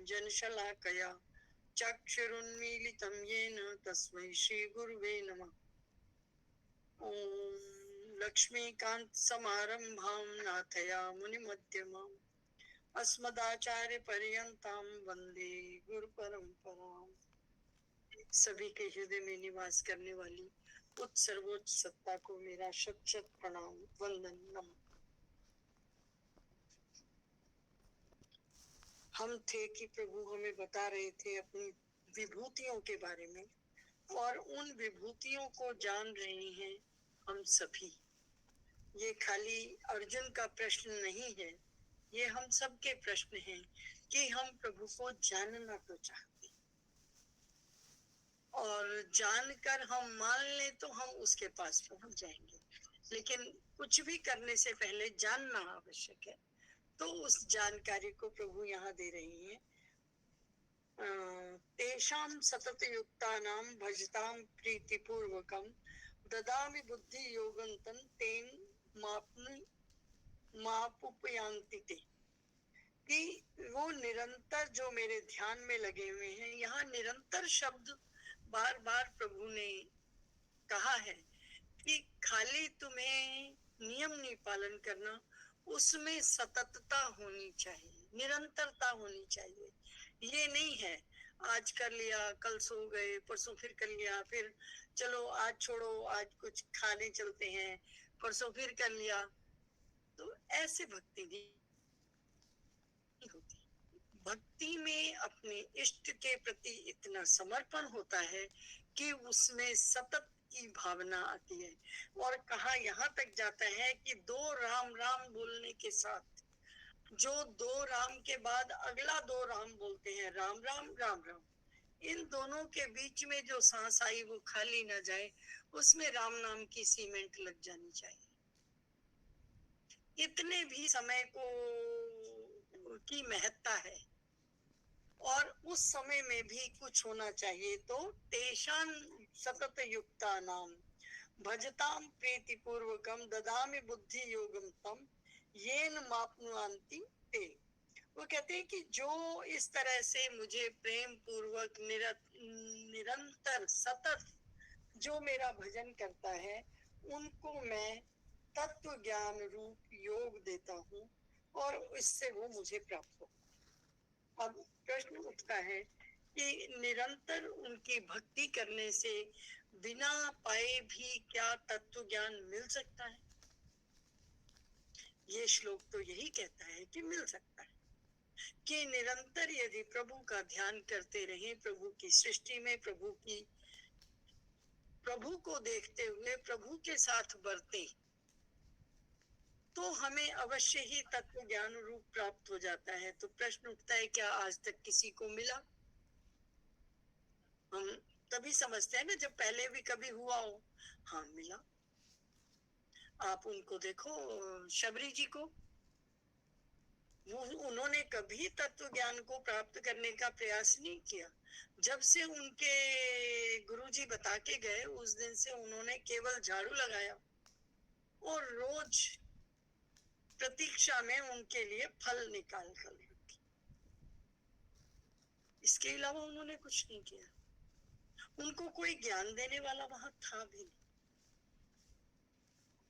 जनशलाकया चक्षुरुन्मीलितं येन तस्मै श्रीगुरुवे नमः। ॐ लक्ष्मीकान्तसमारम्भां नाथयामुनिमध्यमाम् अस्मदाचार्यपर्यन्तां वन्दे गुरुपरम्पराम्। सभी के हृदय में निवास करने वाली उच्च सर्वोच्च सत्ता को मेरा शत शत प्रणाम वंदन नमः। हम थे कि प्रभु हमें बता रहे थे अपनी विभूतियों के बारे में, और उन विभूतियों को जान रहे हैं हम सभी। ये खाली अर्जुन का प्रश्न नहीं है, ये हम सब के प्रश्न हैं कि हम प्रभु को जानना तो चाहते, और जानकर हम मान लें तो हम उसके पास पहुंच जाएंगे, लेकिन कुछ भी करने से पहले जानना आवश्यक है। तो उस जानकारी को प्रभु यहाँ दे रही हैं। तेषां सतत युक्तानां भजतां प्रीतिपूर्वकं ददामि बुद्धि योगंतं तेन मापुपयांति ते। कि वो निरंतर जो मेरे ध्यान में लगे हुए हैं, यहाँ निरंतर शब्द बार बार प्रभु ने कहा है कि खाली तुम्हें नियम नहीं पालन करना, उसमें सततता होनी चाहिए, निरंतरता होनी चाहिए। ये नहीं है आज कर लिया, कल सो गए, परसों फिर कर लिया, फिर चलो आज छोड़ो, आज कुछ खाने चलते हैं, परसों फिर कर लिया। तो ऐसे भक्ति नहीं होती। भक्ति में अपने इष्ट के प्रति इतना समर्पण होता है कि उसमें सतत की भावना आती है। और कहा यहाँ तक जाता है कि दो राम राम बोलने के साथ, जो दो राम के बाद अगला दो राम बोलते हैं, राम राम राम राम, इन दोनों के बीच में जो सांस आई वो खाली ना जाए, उसमें राम नाम की सीमेंट लग जानी चाहिए। इतने भी समय को की महत्ता है, और उस समय में भी कुछ होना चाहिए। तो तेषां सतत युक्ता नाम भजताम प्रीति पूर्वकम ददामि बुद्धि योगम तम येन मापनुयांति ते। वो कहते हैं कि जो इस तरह से मुझे प्रेम पूर्वक निरंतर सतत जो मेरा भजन करता है, उनको मैं तत्व ज्ञान रूप योग देता हूँ, और इससे वो मुझे प्राप्त हो। अब प्रश्न उठता है कि निरंतर उनकी भक्ति करने से बिना पाए भी क्या तत्व ज्ञान मिल सकता है? ये श्लोक तो यही कहता है कि मिल सकता है, कि निरंतर यदि प्रभु का ध्यान करते रहे, प्रभु की सृष्टि में प्रभु को देखते हुए प्रभु के साथ बरते, तो हमें अवश्य ही तत्व ज्ञान रूप प्राप्त हो जाता है। तो प्रश्न उठता है, क्या आज तक किसी को मिला? हम तभी समझते हैं ना जब पहले भी कभी हुआ हो। हाँ, मिला। आप उनको देखो, शबरी जी को, उन्होंने कभी तत्व ज्ञान को प्राप्त करने का प्रयास नहीं किया। जब से उनके गुरुजी बता के गए, उस दिन से उन्होंने केवल झाड़ू लगाया और रोज प्रतीक्षा में उनके लिए फल निकाल कर रखी। इसके अलावा उन्होंने कुछ नहीं किया। उनको कोई ज्ञान देने वाला वहां था भी नहीं।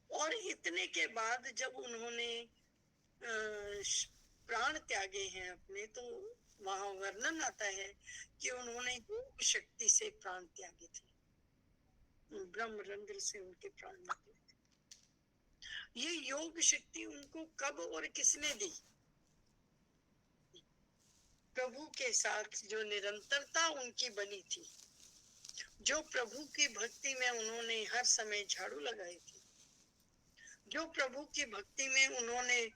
और इतने के बाद जब उन्होंने प्राण त्यागे हैं अपने, तो वहां वर्णन आता है कि उन्होंने योग शक्ति से प्राण त्यागे थे, ब्रह्मरंध्र से उनके प्राण निकले थे। ये योग शक्ति उनको कब और किसने दी? प्रभु के साथ जो निरंतरता उनकी बनी थी, जो प्रभु की भक्ति में उन्होंने हर समय झाड़ू लगाई थी, जो प्रभु की भक्ति में उन्होंने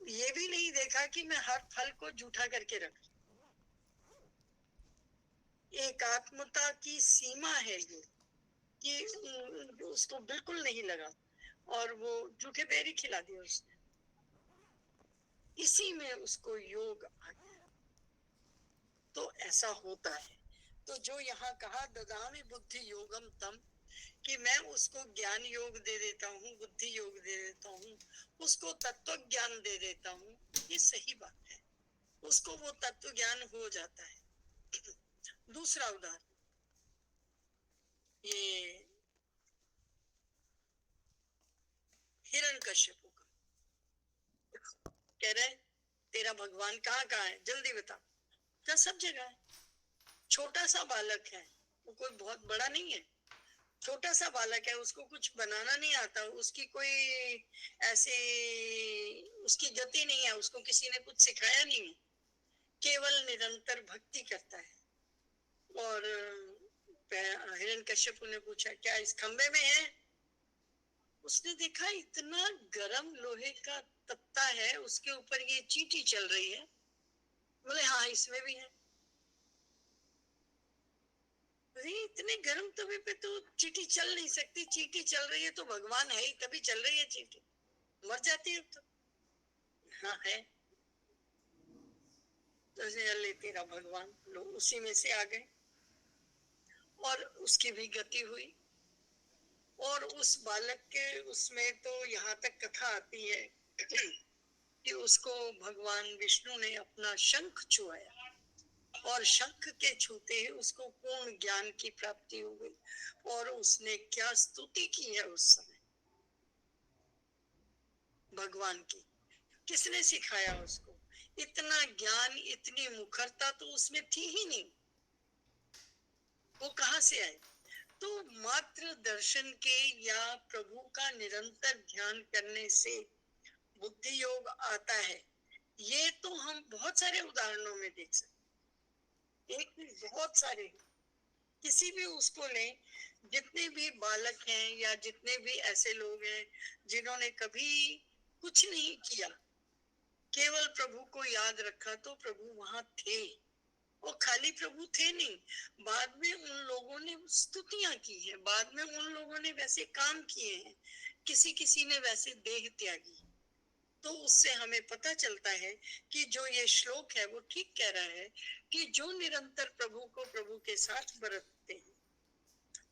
ये भी नहीं देखा कि मैं हर फल को जूठा करके रख, एकात्मता की सीमा है ये, कि उसको बिल्कुल नहीं लगा और वो जूठे बेर ही खिला दिया उसने। इसी में उसको योग आ गया। तो ऐसा होता है। तो जो यहाँ कहा ददामि बुद्धि योगम तम, कि मैं उसको ज्ञान योग दे देता हूँ, बुद्धि योग दे देता हूँ, उसको तत्व ज्ञान दे देता हूँ, ये सही बात है। उसको वो तत्व ज्ञान हो जाता है। दूसरा उदाहरण, ये हिरण्यकश्यप का, कह रहे तेरा भगवान कहाँ कहाँ है, जल्दी बता। क्या सब जगह है। छोटा सा बालक है, वो कोई बहुत बड़ा नहीं है, छोटा सा बालक है, उसको कुछ बनाना नहीं आता, उसकी कोई ऐसी उसकी गति नहीं है, उसको किसी ने कुछ सिखाया नहीं है, केवल निरंतर भक्ति करता है। और हिरण्यकश्यप ने पूछा क्या इस खंबे में है। उसने देखा इतना गरम लोहे का तख्ता है, उसके ऊपर ये चींटी चल रही है। बोले हाँ इसमें भी है। अरे इतने गर्म तवे पे तो चींटी चल नहीं सकती, चींटी चल रही है तो भगवान है ही तभी चल रही है, चींटी मर जाती है तो। हाँ है। तो ले तेरा भगवान, लोग उसी में से आ गए और उसकी भी गति हुई। और उस बालक के उसमें तो यहाँ तक कथा आती है कि उसको भगवान विष्णु ने अपना शंख छुआया और शंख के छूते ही उसको पूर्ण ज्ञान की प्राप्ति हो गई। और उसने क्या स्तुति की है उस समय भगवान की। किसने सिखाया उसको, इतना ज्ञान इतनी मुखरता तो उसमें थी ही नहीं, वो कहाँ से आए। तो मात्र दर्शन के या प्रभु का निरंतर ध्यान करने से बुद्धि योग आता है, ये तो हम बहुत सारे उदाहरणों में देख सकते, एक बहुत सारे। किसी भी उसको लें, जितने भी बालक हैं या जितने भी ऐसे लोग हैं जिन्होंने कभी कुछ नहीं किया, केवल प्रभु को याद रखा, तो प्रभु वहां थे। वो खाली प्रभु थे नहीं, बाद में उन लोगों ने स्तुतियां की हैं, बाद में उन लोगों ने वैसे काम किए हैं, किसी किसी ने वैसे देह त्यागी। तो उससे हमें पता चलता है कि जो ये श्लोक है वो ठीक कह रहा है कि जो निरंतर प्रभु को प्रभु के साथ बरतते हैं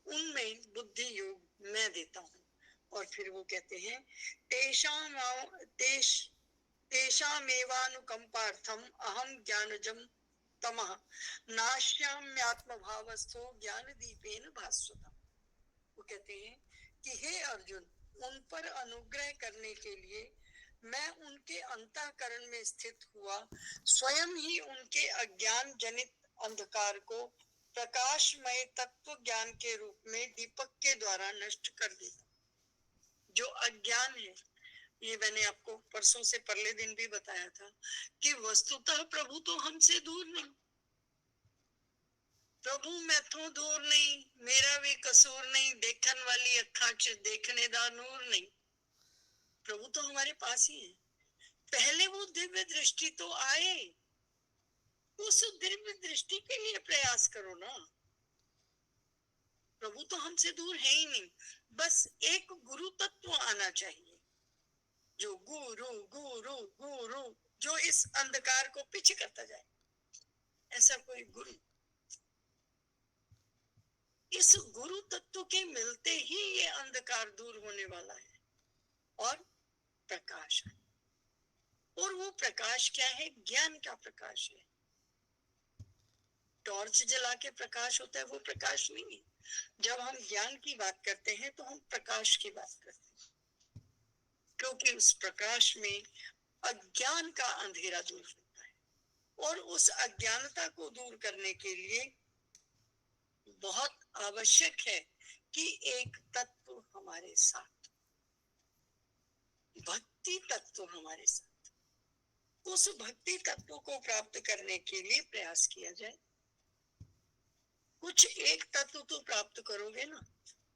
उनमें बुद्धि योग मैं देता हूँ। और फिर वो कहते हैं तेषाम तेषामेवानुकंपार्थम अहम ज्ञानजम तमः नाश्याम्यात्म भावस्थो ज्ञान दीपेन भास्वता। वो कहते हैं कि हे अर्जुन, उन पर अनुग्रह करने के लिए मैं उनके अंतःकरण में स्थित हुआ स्वयं ही उनके अज्ञान जनित अंधकार को प्रकाशमय तत्व ज्ञान के रूप में दीपक के द्वारा नष्ट कर देता। जो अज्ञान है, ये मैंने आपको परसों से परले दिन भी बताया था कि वस्तुतः प्रभु तो हमसे दूर नहीं, प्रभु मैथों दूर नहीं, मेरा भी कसूर नहीं, देखन वाली अखा च देखने दा नूर नहीं। प्रभु तो हमारे पास ही है। पहले वो दिव्य दृष्टि तो आए, उस दिव्य दृष्टि के लिए प्रयास करो ना। प्रभु तो हमसे दूर है ही नहीं, बस एक गुरु तत्व आना चाहिए, जो गुरु गुरु गुरु, जो इस अंधकार को पीछे करता जाए। ऐसा कोई गुरु, इस गुरु तत्व के मिलते ही ये अंधकार दूर होने वाला है और प्रकाश है। और वो प्रकाश क्या है, ज्ञान का प्रकाश है। टॉर्च जला के प्रकाश होता है वो प्रकाश नहीं है। जब हम ज्ञान की बात करते हैं तो हम प्रकाश की बात करते हैं, क्योंकि उस प्रकाश में अज्ञान का अंधेरा दूर होता है। और उस अज्ञानता को दूर करने के लिए बहुत आवश्यक है कि एक तत्व हमारे साथ, भक्ति तत्व हमारे साथ, उस भक्ति तत्व को प्राप्त करने के लिए प्रयास किया जाए। कुछ एक तत्व तो प्राप्त करोगे ना,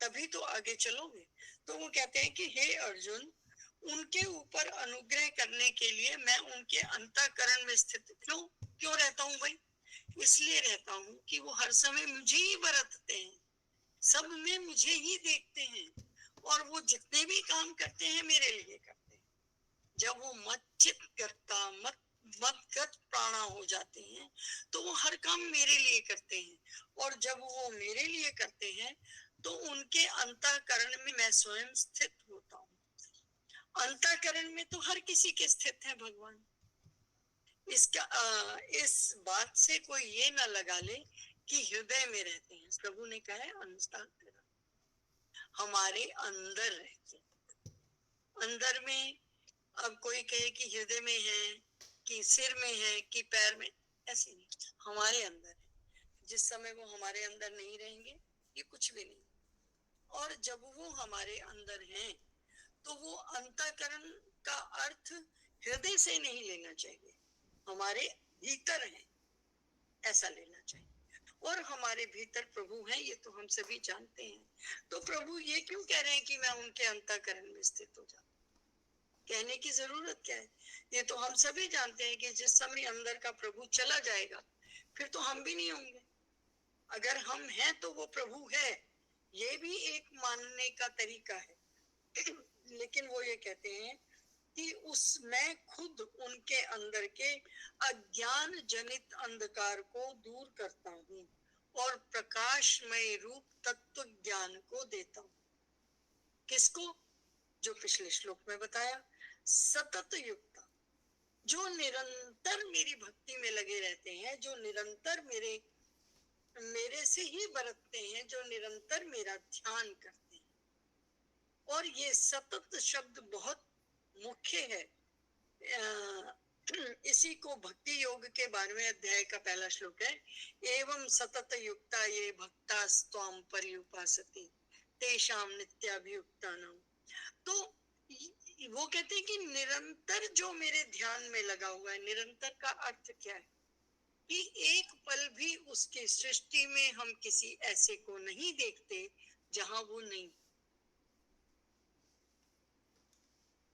तभी तो आगे चलोगे। तो वो कहते हैं कि हे अर्जुन, उनके ऊपर अनुग्रह करने के लिए मैं उनके अंतःकरण में स्थित क्यों रहता हूँ भाई? इसलिए रहता हूँ कि वो हर समय मुझे ही बरतते हैं, सब में मुझे ही देखते हैं, और वो जितने भी काम करते हैं मेरे लिए करते हैं। जब वो मच्चित करता मदगत प्राणा हो जाते हैं तो वो हर काम मेरे लिए करते हैं। और जब वो मेरे लिए करते हैं तो उनके अंतःकरण में मैं स्वयं स्थित होता हूँ। अंतःकरण में तो हर किसी के स्थित है भगवान, इस बात से कोई ये ना लगा ले कि हृदय में रहते हैं। प्रभु ने कहा है अंतः हमारे अंदर रहते हैं। अंदर में अब कोई कहे कि हृदय में है कि सिर में है कि पैर में, ऐसे नहीं, हमारे अंदर है। जिस समय वो हमारे अंदर नहीं रहेंगे ये कुछ भी नहीं। और जब वो हमारे अंदर हैं तो वो अंतःकरण का अर्थ हृदय से नहीं लेना चाहिए, हमारे भीतर है ऐसा लेना चाहिए। और हमारे भीतर प्रभु हैं ये तो हम सभी जानते हैं। तो प्रभु ये क्यों कह रहे हैं कि मैं उनके अंतःकरण में स्थित हो जाऊं? कहने की जरूरत क्या है? ये तो हम सभी जानते हैं कि जिस समय अंदर का प्रभु चला जाएगा फिर तो हम भी नहीं होंगे। अगर हम हैं तो वो प्रभु है, ये भी एक मानने का तरीका है। लेकिन वो ये कहते हैं कि मैं खुद उनके अंदर के अज्ञान जनित अंधकार को दूर करता हूँ और प्रकाशमय रूप तत्व ज्ञान को देता हूँ। किसको? जो पिछले श्लोक में बताया, सतत युक्ता, जो निरंतर मेरी भक्ति में लगे रहते हैं, जो निरंतर मेरे से ही बरतते हैं, जो निरंतर मेरा ध्यान करते हैं। और ये सतत शब्द बहुत मुख्य है। इसी को भक्ति योग के 12वें अध्याय का पहला श्लोक है, एवं सतत युक्ता ये भक्ता स्वाम पर्युपासति तेषाम नित्याभियुक्तानाम। तो वो कहते हैं कि निरंतर जो मेरे ध्यान में लगा हुआ है, निरंतर का अर्थ क्या है कि एक पल भी उसकी सृष्टि में हम किसी ऐसे को नहीं देखते जहां वो नहीं।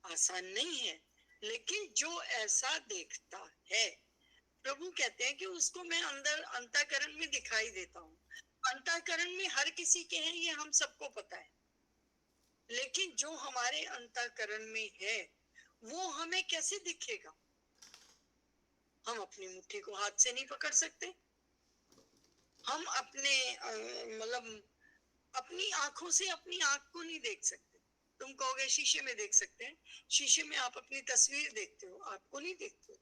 आसान नहीं है, लेकिन जो ऐसा देखता है, प्रभु कहते हैं कि उसको मैं अंदर अंतःकरण में दिखाई देता हूँ। अंतःकरण में हर किसी के हैं ये हम सबको पता है, लेकिन जो हमारे अंतःकरण में है वो हमें कैसे दिखेगा? हम अपनी मुट्ठी को हाथ से नहीं पकड़ सकते। हम अपने मतलब अपनी आंखों से अपनी आंख को नहीं देख सकते। तुम कहोगे शीशे में देख सकते हैं, शीशे में आप अपनी तस्वीर देखते हो, आपको नहीं देखते।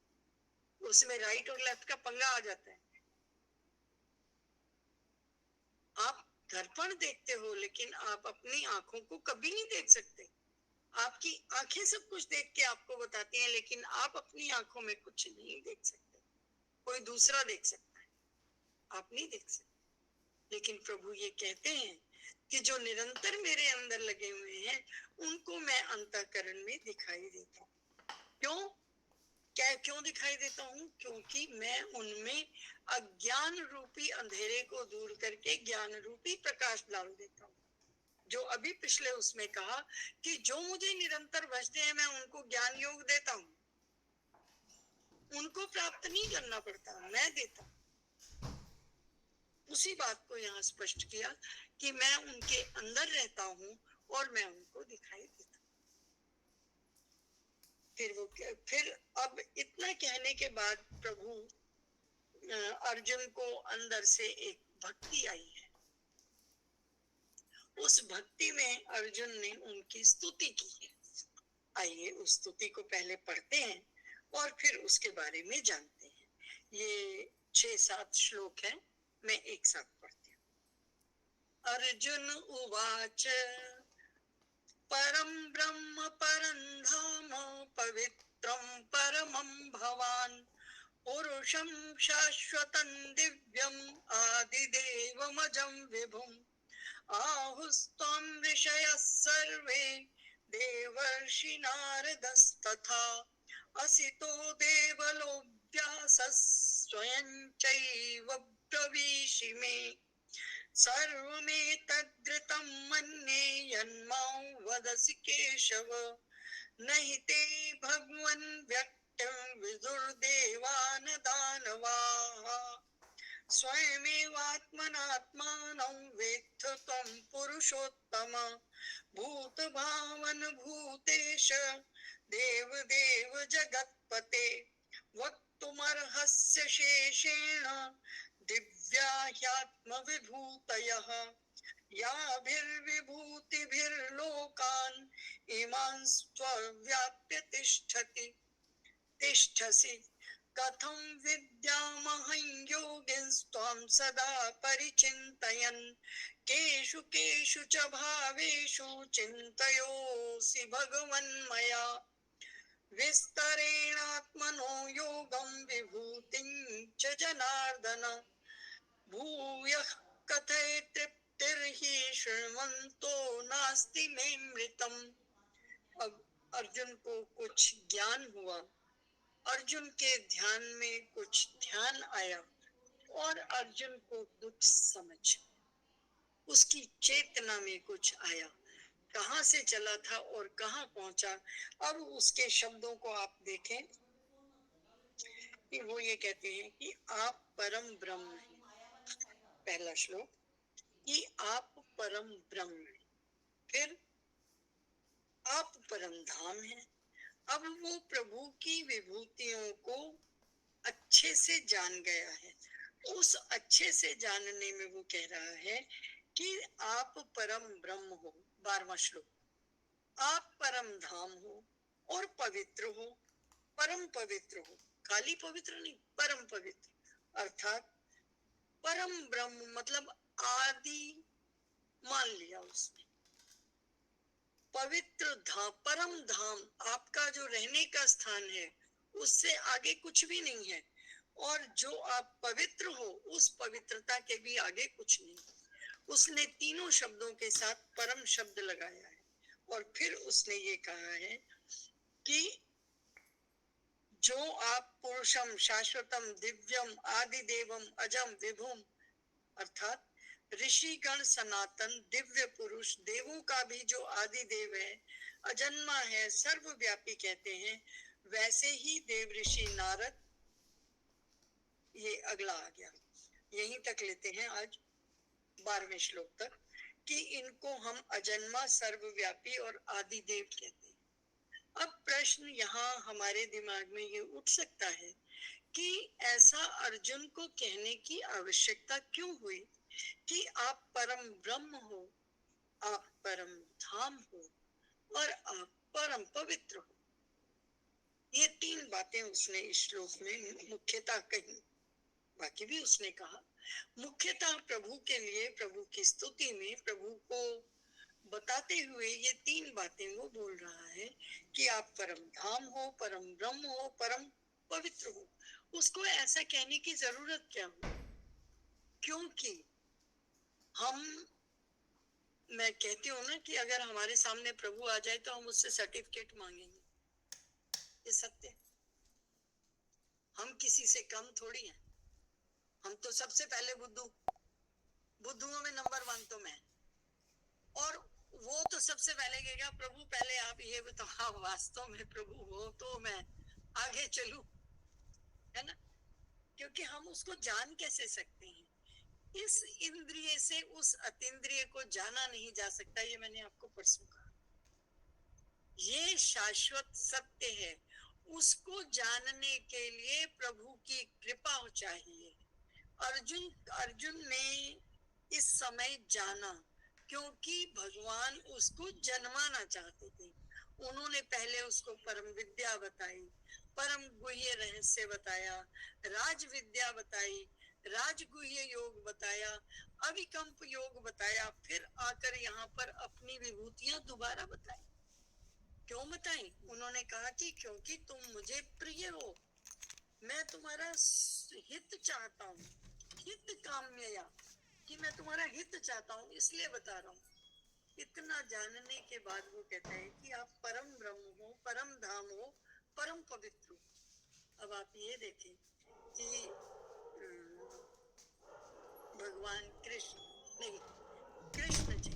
उसमें राइट और लेफ्ट का पंगा आ जाता है। आप दर्पण देखते हो लेकिन आप अपनी आंखों को कभी नहीं देख सकते। आपकी आंखें सब कुछ देख के आपको बताती हैं, लेकिन आप अपनी आंखों में कुछ नहीं देख सकते। कोई दूसरा देख सकता है, आप नहीं देख सकते। लेकिन प्रभु ये कहते हैं कि जो निरंतर मेरे अंदर लगे हुए हैं उनको मैं अंतःकरण में दिखाई देता हूँ। क्यों? क्या क्यों दिखाई देता हूँ? क्योंकि मैं उनमें अज्ञान रूपी अंधेरे को दूर करके ज्ञान रूपी प्रकाश डाल देता हूँ। जो अभी पिछले उसमें कहा कि जो मुझे निरंतर भजते हैं मैं उनको ज्ञान योग देता हूँ, उनको प्राप्त नहीं करना पड़ता, मैं देता हूँ। उसी बात को यहाँ स्पष्ट किया कि मैं उनके अंदर रहता हूँ और मैं उनको दिखाई देता हूँ। फिर अब इतना कहने के बाद प्रभु अर्जुन को अंदर से एक भक्ति आई है। उस भक्ति में अर्जुन ने उनकी स्तुति की है। आइए उस स्तुति को पहले पढ़ते हैं और फिर उसके बारे में जानते हैं। ये 6-7 श्लोक है, मैं एक साथ पढ़ती हूँ। अर्जुन उवाच परम ब्रह्म परम धाम पवित्रम परमं भवान पुरुषं शाश्वतं दिव्यं आदिदेवमजं विभुम् आहुस्त्वं ऋषयः सर्वे देवर्षि नारदस्तथा असितो देवलो व्यासः स्वयं चैव ब्रवीषि मे सर्वमेतद्ऋतं मन्ये यन्मां वदसि केशव नहि ते भगवन् व्यक्तं विदुर्देवान् दानवाः स्वयमेवात्मनात्मानं वेत्थ त्वं पुरुषोत्तम भूतभावन भूतेश देवदेव जगत्पते वक्तुमर्हस्य शेषेण दिव्या ह्यात्मविभूतयः याभिर्विभूतिभिर्लोकान् इमांस्त्वव्याप्य तिष्ठसि कथं विद्यामहं योगिंस्त्वां सदा परिचिन्तयन् केषु केषु च भावेषु चिन्तयोऽसि भगवन्मया विस्तरेणात्मनो योगं विभूतिं च जनार्दन भूयः कथय तृप्तिर्हि शृण्वन्तो नास्ति मे मृतम्। अब अर्जुन को कुछ ज्ञान हुआ, अर्जुन के ध्यान में कुछ ध्यान आया और अर्जुन को कुछ समझ, उसकी चेतना में कुछ आया, कहाँ से चला था और कहाँ पहुंचा। अब उसके शब्दों को आप देखें कि वो ये कहते हैं कि आप परम ब्रह्म हैं। पहला श्लोक कि आप परम ब्रह्म हैं, फिर आप परम धाम हैं। अब वो प्रभु की विभूतियों को अच्छे से जान गया है। उस अच्छे से जानने में वो कह रहा है कि आप परम ब्रह्म हो। 12वां श्लोक, आप परम धाम हो और पवित्र हो, परम पवित्र हो, खाली पवित्र नहीं, परम पवित्र। अर्थात परम ब्रह्म मतलब आदि मान लिया उसने। पवित्र धाम, परम धाम आपका जो रहने का स्थान है, उससे आगे कुछ भी नहीं है। और जो आप पवित्र हो, उस पवित्रता के भी आगे कुछ नहीं। उसने तीनों शब्दों के साथ परम शब्द लगाया है और फिर उसने ये कहा है कि जो आप पुरुषम शाश्वतम दिव्यम आदिदेवम अजम विभुम, अर्थात ऋषिगण सनातन दिव्य पुरुष, देवों का भी जो आदि देव है, अजन्मा है, सर्वव्यापी कहते हैं, वैसे ही देव ऋषि नारद। ये अगला आ गया, यहीं तक लेते हैं आज 12वें श्लोक तक कि इनको हम अजन्मा, सर्वव्यापी और आदि देव कहते हैं। अब प्रश्न यहाँ हमारे दिमाग में ये उठ सकता है कि ऐसा अर्जुन को कहने की आवश्यकता क्यों हुई कि आप परम ब्रह्म हो, आप परम धाम हो और आप परम पवित्र हो। ये तीन बातें उसने इस श्लोक में मुख्यतः कही, बाकी भी उसने कहा। मुख्यतः प्रभु के लिए, प्रभु की स्तुति में, प्रभु को बताते हुए ये तीन बातें वो बोल रहा है कि आप परम धाम हो, परम ब्रह्म हो, परम पवित्र हो। उसको ऐसा कहने की जरूरत क्या हो? क्योंकि मैं कहती हूँ ना कि अगर हमारे सामने प्रभु आ जाए तो हम उससे सर्टिफिकेट मांगेंगे, ये सत्य है। हम किसी से कम थोड़ी हैं। हम तो सबसे पहले बुद्धुओं में नंबर 1 तो मैं, और वो तो सबसे पहले कहेगा प्रभु पहले आप ये बताओ वास्तव में प्रभु हो तो मैं आगे चलूं, है ना? क्योंकि हम उसको जान कैसे सकते हैं? इस इंद्रिय से उस अतीन्द्रिय को जाना नहीं जा सकता। ये मैंने आपको परसों कहा। ये शाश्वत सत्य है, उसको जानने के लिए प्रभु की कृपा चाहिए। अर्जुन ने इस समय जाना क्योंकि भगवान उसको जन्माना चाहते थे। उन्होंने पहले उसको परम विद्या बताई, परम गुह्य रहस्य बताया, राज विद्या बताई, राजगुह्य योग बताया, अविकंप योग बताया, फिर आकर यहाँ पर अपनी विभूतियां दोबारा बताई। क्यों बताई? उन्होंने कहा कि क्योंकि तुम मुझे प्रिय हो, मैं तुम्हारा हित चाहता हूँ, हित काम्यया, कि मैं तुम्हारा हित चाहता हूँ, इसलिए बता रहा हूँ। इतना जानने के बाद वो कहता है कि आप परम ब्रह्म हो, परम धाम हो, परम पवित्र हो। अब आप ये देखें कि भगवान कृष्ण नहीं, कृष्ण जी,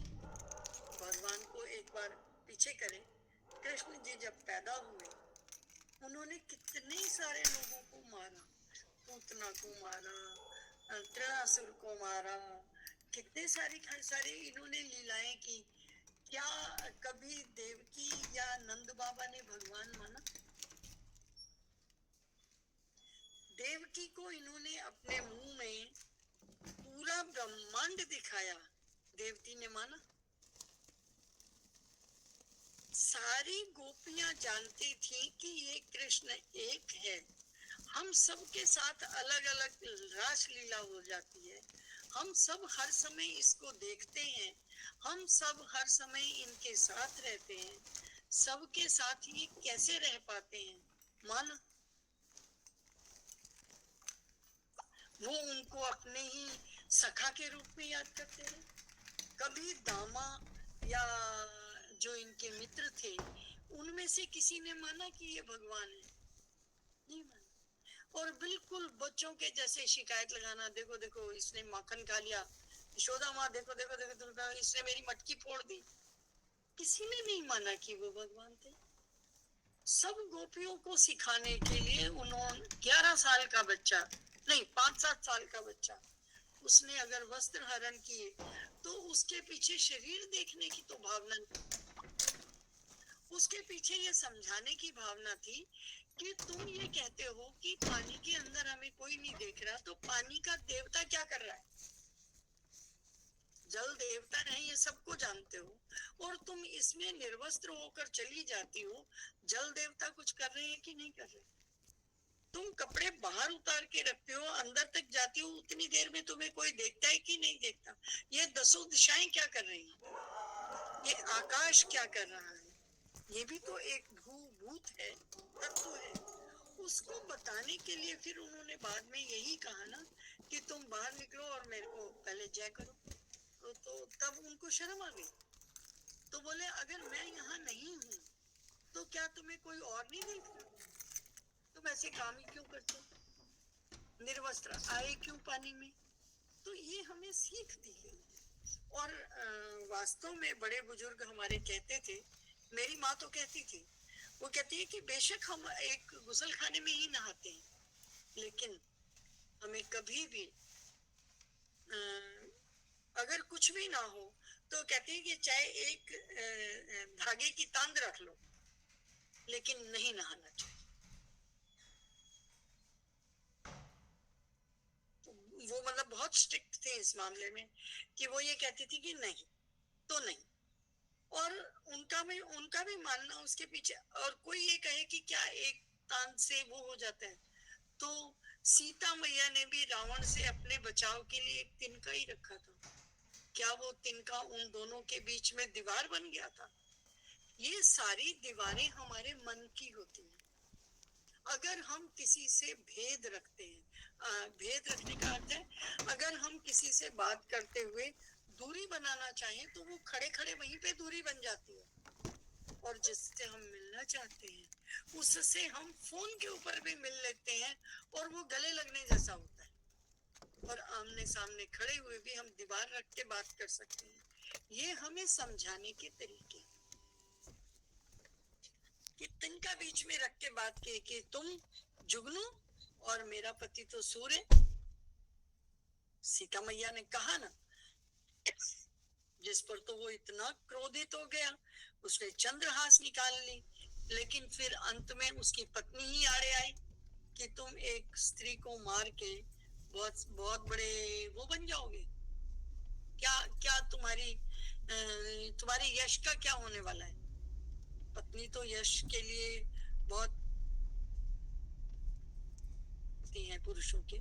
भगवान को एक बार पीछे करें। कृष्ण जी जब पैदा हुए, उन्होंने कितने सारे लोगों को मारा, पूतना को मारा, त्रिणासुर को मारा, कितने सारी इन्होंने लीलाएं की। क्या कभी देवकी या नंद बाबा ने भगवान माना? देवकी को इन्होंने अपने मुंह में पूरा ब्रह्मांड दिखाया, देवकी ने माना? सारी गोपियां जानती थी कि ये कृष्ण एक है, हम सब के साथ अलग अलग रास लीला हो जाती है। हम सब हर समय इसको देखते हैं, हम सब हर समय इनके साथ रहते हैं। सबके साथ ये कैसे रह पाते हैं? माना वो उनको अपने ही सखा के रूप में याद करते रहे। कभी दामा या जो इनके मित्र थे उनमें से किसी ने माना कि ये भगवान है? नहीं माना। और बिल्कुल बच्चों के जैसे शिकायत लगाना, देखो देखो इसने माखन खा लिया, यशोदा माँ देखो देखो देखो दुर्गा इसने मेरी मटकी फोड़ दी। किसी ने नहीं माना कि वो भगवान थे। सब गोपियों को सिखाने के लिए उन्होंने 11 साल का बच्चा नहीं 5-7 साल का बच्चा, उसने अगर वस्त्र हरण किए तो उसके पीछे शरीर देखने की तो भावना, उसके पीछे ये समझाने की भावना थी कि तुम ये कहते हो कि पानी के अंदर हमें कोई नहीं देख रहा, तो पानी का देवता क्या कर रहा है? जल देवता है, ये सबको जानते हो, और तुम इसमें निर्वस्त्र होकर चली जाती हो। जल देवता कुछ कर रहे हैं कि नहीं कर रहे? तुम कपड़े बाहर उतार के रखते हो, अंदर तक जाती हो, उतनी देर में तुम्हें कोई देखता है कि नहीं देखता? ये 10 दिशाएं क्या कर रही हैं? ये आकाश क्या कर रहा है? ये भी तो एक भूत है, तत्व है। उसको बताने के लिए फिर उन्होंने बाद में यही कहा ना कि तुम बाहर निकलो और मेरे को पहले जय करो। तो तब उनको शर्म आ गई। तो बोले अगर मैं यहाँ नहीं हूँ तो क्या तुम्हें कोई और नहीं देख रहा? तुम ऐसे काम ही क्यों करते हो? निर्वस्त्र आए क्यों पानी में? तो ये हमें सीख दी गई। और वास्तव में बड़े बुजुर्ग हमारे कहते थे, मेरी माँ तो कहती थी, वो कहती है कि बेशक हम एक गुसल खाने में ही नहाते हैं, लेकिन हमें कभी भी अगर कुछ भी ना हो तो कहती है कि चाहे एक धागे की तांद रख लो, लेकिन नहीं नहाना चाहिए। वो मतलब बहुत स्ट्रिक्ट थे इस मामले में कि वो ये कहती थी कि नहीं तो नहीं। और उनका भी मानना उसके पीछे, और कोई ये कहे कि क्या एक तांद से वो हो जाता है, तो सीता मैया ने भी रावण से अपने बचाव के लिए एक तिनका ही रखा था। क्या वो तिनका उन दोनों के बीच में दीवार बन गया था? ये सारी दीवारें हमारे मन की होती हैं। अगर हम किसी से भेद रखते हैं, भेद रखने का अर्थ है अगर हम किसी से बात करते हुए दूरी बनाना चाहें तो वो खड़े खड़े वहीं पे दूरी बन जाती है। और जिससे हम मिलना चाहते हैं उससे हम फोन के ऊपर भी मिल लेते हैं और वो गले लगने जैसा होता है। और आमने सामने खड़े हुए भी हम दीवार रख के बात कर सकते हैं। ये हमें समझाने के तरीके कि तिनका बीच में रख के बात की कि तुम जुगनू और मेरा पति तो सूर्य। सीता मैया ने कहा ना, जिस पर तो वो इतना क्रोधित हो गया, उसने चंद्रहास निकाल ली, लेकिन फिर अंत में उसकी पत्नी ही आड़े आई कि तुम एक स्त्री को मार के बहुत बहुत बड़े वो बन जाओगे। क्या क्या तुम्हारी यश का क्या होने वाला है? पत्नी तो यश के लिए बहुत हैं पुरुषों के,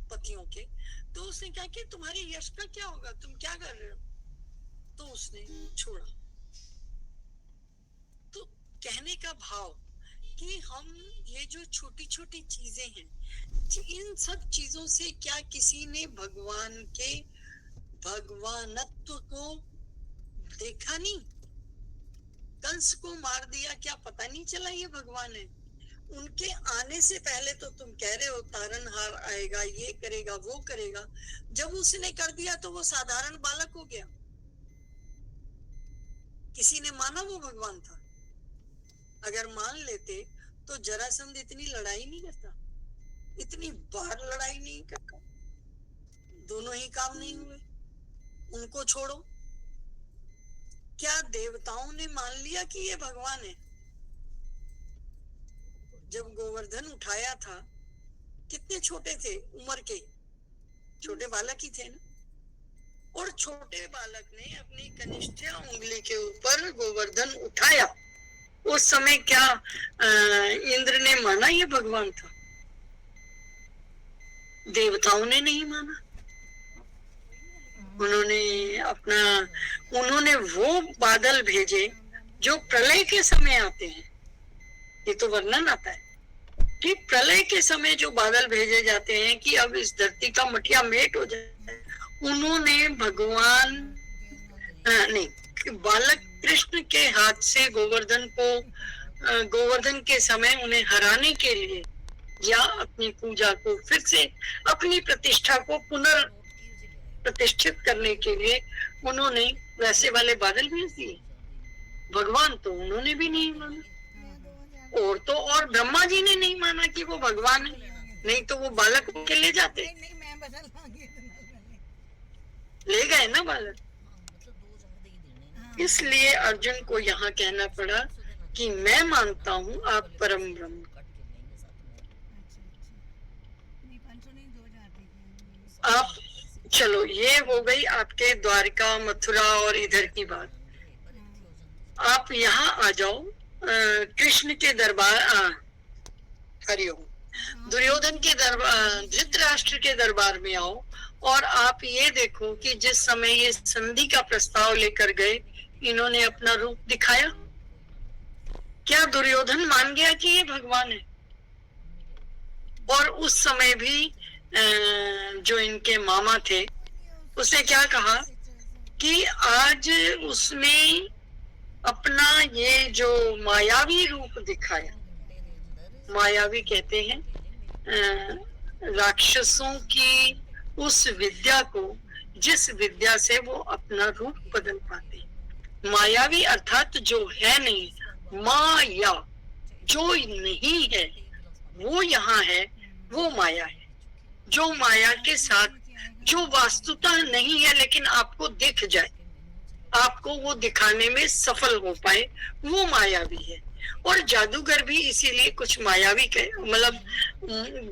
पतियों के। तो उसने क्या किया, तुम्हारे यश का क्या होगा, तुम क्या कर रहे हो? तो उसने छोड़ा। तो कहने का भाव कि हम ये जो छोटी छोटी चीजें हैं, इन सब चीजों से क्या किसी ने भगवान के भगवानत्व को देखा नहीं? कंस को मार दिया, क्या पता नहीं चला ये भगवान है? उनके आने से पहले तो तुम कह रहे हो तारनहार आएगा, ये करेगा वो करेगा, जब उसने कर दिया तो वो साधारण बालक हो गया। किसी ने माना वो भगवान था? अगर मान लेते तो जरासंध इतनी लड़ाई नहीं करता, इतनी बार लड़ाई नहीं करता, दोनों ही काम नहीं हुए। उनको छोड़ो, क्या देवताओं ने मान लिया कि ये भगवान है? जब गोवर्धन उठाया था कितने छोटे थे उम्र के, छोटे बालक ही थे ना। और छोटे बालक ने अपनी कनिष्ठ उंगली के ऊपर गोवर्धन उठाया, उस समय क्या इंद्र ने माना ये भगवान था? देवताओं ने नहीं माना, उन्होंने वो बादल भेजे जो प्रलय के समय आते हैं। ये तो वर्णन आता है कि प्रलय के समय जो बादल भेजे जाते हैं कि अब इस धरती का मटिया मेट हो जाए, उन्होंने भगवान नहीं, बालक कृष्ण के हाथ से गोवर्धन के समय उन्हें हराने के लिए या अपनी पूजा को फिर से, अपनी प्रतिष्ठा को पुनर्प्रतिष्ठित करने के लिए उन्होंने वैसे वाले बादल भेज दिए। भगवान तो उन्होंने भी नहीं माना, और ब्रह्मा जी ने नहीं माना कि वो भगवान है, नहीं तो वो बालक के ले जाते, ले गए ना बालक। इसलिए अर्जुन को यहाँ कहना पड़ा कि मैं मानता हूँ आप परम ब्रह्म। आप चलो, ये हो गई आपके द्वारका मथुरा और इधर की बात। आप यहाँ आ जाओ कृष्ण के दरबार, हरिओम, दुर्योधन के दरबार, धृतराष्ट्र के दरबार में आओ और आप ये देखो कि जिस समय ये संधि का प्रस्ताव लेकर गए, इन्होंने अपना रूप दिखाया। क्या दुर्योधन मान गया कि ये भगवान है? और उस समय भी जो इनके मामा थे, उसने क्या कहा कि आज उसने अपना ये जो मायावी रूप दिखाया, मायावी कहते हैं राक्षसों की उस विद्या को, जिस विद्या से वो अपना रूप बदल पाते। मायावी अर्थात जो है नहीं, माया जो नहीं है वो यहाँ है, वो माया है। जो माया के साथ, जो वास्तुतः नहीं है लेकिन आपको दिख जाए, आपको वो दिखाने में सफल हो पाए, वो मायावी है। और जादूगर भी इसीलिए कुछ मायावी के, मतलब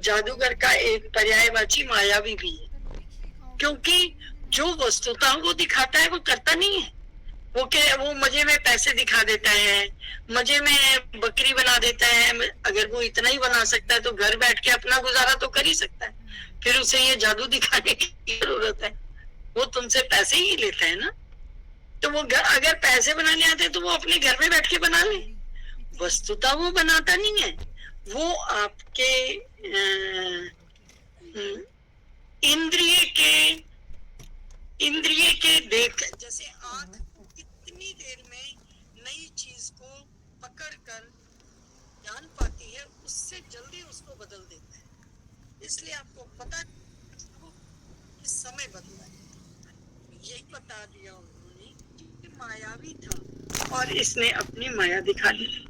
जादूगर का एक पर्यायवाची मायावी भी है, क्योंकि जो वस्तुतः वो दिखाता है वो करता नहीं है। वो मजे में पैसे दिखा देता है, मजे में बकरी बना देता है। अगर वो इतना ही बना सकता है तो घर बैठ के अपना गुजारा तो कर ही सकता है, फिर उसे ये जादू दिखाने की जरूरत है? वो तुमसे पैसे ही लेता है ना, तो वो अगर पैसे बनाने आते तो वो अपने घर में बैठ के बना ले। वस्तुतः वो बनाता नहीं है, वो आपके इंद्रिय के देख, जैसे आंख कितनी देर में नई चीज को पकड़ कर जान पाती है, उससे जल्दी उसको बदल देता है। इसलिए आपको पता कि समय बदला है, यही बता दिया उन्होंने कि मायावी था और इसने अपनी माया दिखा दी।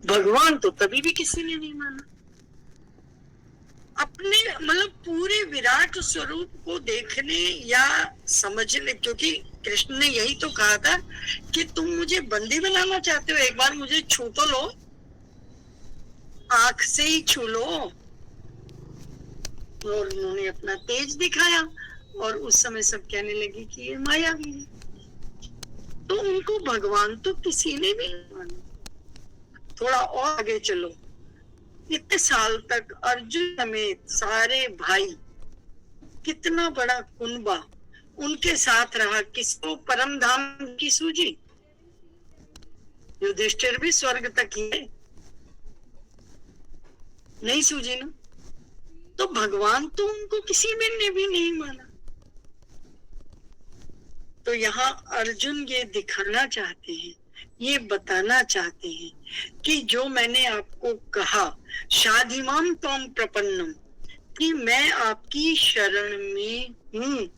भगवान तो कभी भी किसी ने नहीं माना। अपने मतलब पूरे विराट स्वरूप को देखने या समझने, क्योंकि कृष्ण ने यही तो कहा था कि तुम मुझे बंदी बनाना चाहते हो, एक बार मुझे छू तो लो, आंख से ही छू लो। और उन्होंने अपना तेज दिखाया और उस समय सब कहने लगे कि ये मायावी है। तो उनको भगवान तो किसी ने भी नहीं माना। थोड़ा और आगे चलो, इतने साल तक अर्जुन समेत सारे भाई, कितना बड़ा कुनबा उनके साथ रहा, किसको परम धाम की सूझी? युधिष्ठिर भी स्वर्ग तक ही है, नहीं सूझी ना। तो भगवान तो उनको किसी ने भी नहीं माना। तो यहाँ अर्जुन ये दिखाना चाहते हैं, ये बताना चाहते हैं कि जो मैंने आपको कहा, शाधिमाम त्वं प्रपन्नम, कि मैं आपकी शरण में हूँ,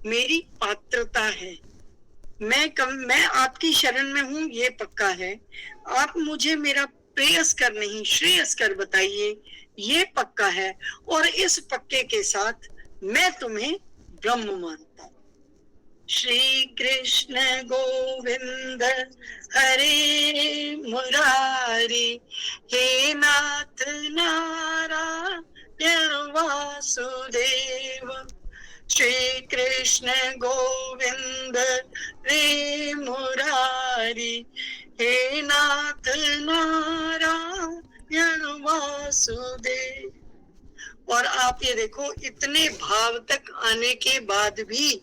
मेरी पात्रता है, मैं आपकी शरण में हूँ, ये पक्का है। आप मुझे मेरा प्रेयस्कर नहीं श्रेयस्कर बताइए, ये पक्का है। और इस पक्के के साथ मैं तुम्हें ब्रह्म मानता हूँ। श्री कृष्ण गोविंद हरे मुरारी, हे नाथ नारायण वासुदेव। श्री कृष्ण गोविंद रे मुरारी, हे नाथ नारायण वासुदेव। और आप ये देखो, इतने भाव तक आने के बाद भी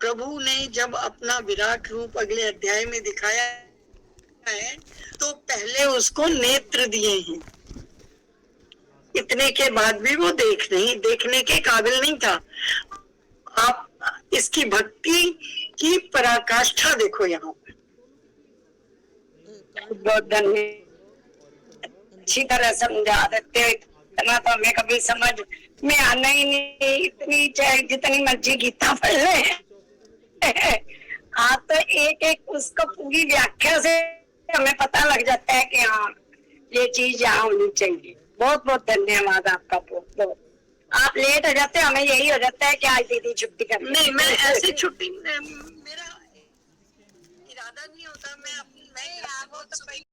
प्रभु ने जब अपना विराट रूप अगले अध्याय में दिखाया है, तो पहले उसको नेत्र दिए हैं। इतने के बाद भी वो देखने के काबिल नहीं था। आप इसकी भक्ति की पराकाष्ठा देखो यहाँ पे। बहुत धन्यवाद, अच्छी तरह समझा देते हो। इतना तो हमें कभी समझ में आना ही नहीं। इतनी चाहे जितनी मर्जी गीता पढ़ ले, आप तो एक एक उसको पूरी व्याख्या से हमें पता लग जाता है कि हाँ ये चीज यहाँ होनी चाहिए। बहुत बहुत धन्यवाद आपका। बहुत बहुत आप लेट हो जाते हैं, हमें यही हो जाता है कि आज दीदी छुट्टी कर। नहीं, मैं ऐसी छुट्टी मेरा इरादा नहीं होता। मैं